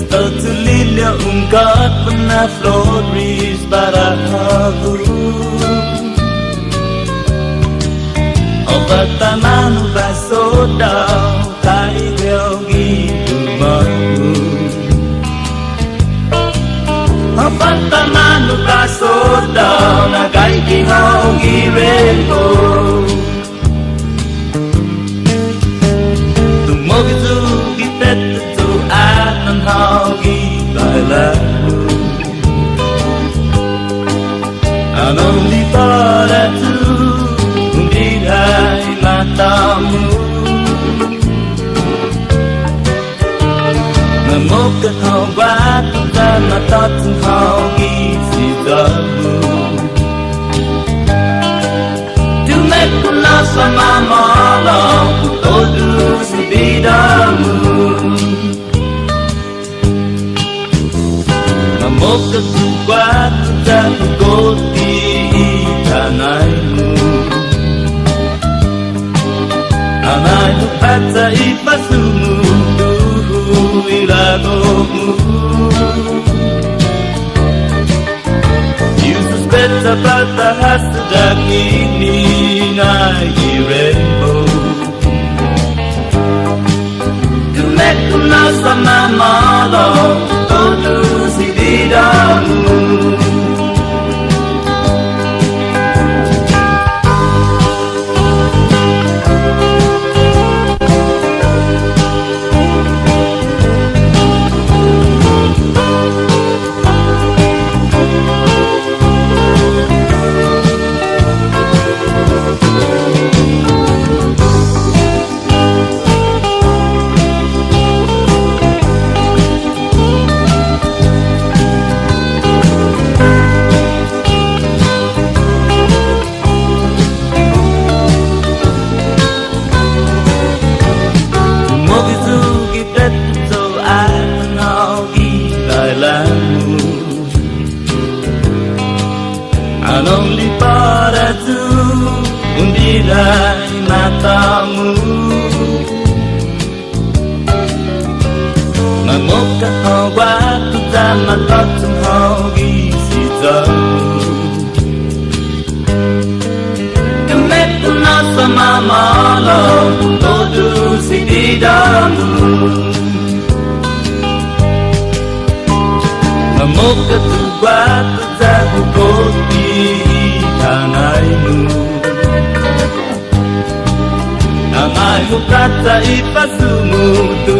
Tertulilia ungkat pernah floris barahagu Obat tanan basodau kai geogi dumamu Obat tanan basodau nagai kihogi rainbow Tumogizu gitet tu anan haugi bailamu Anong di para tu Undidai matamu Namokat hau batu dan matatun hau gisi damu Tumek kuna sama malam Kutodu si bidamu Namokat tu batu dan koti tanaimu Anai tupata ipasumu ilagomu Yusus beta bata hasadak ini ngai rainbow Tumek kuna sama malam Todo si bidamu Anong di para tu Undidai matamu Namokat hau batu dan matatun hau gisi jamu Kemet tuna sama malam Todo si bidamu Namokat tu batu dan koti tanaimu Angai kata ipasumu tu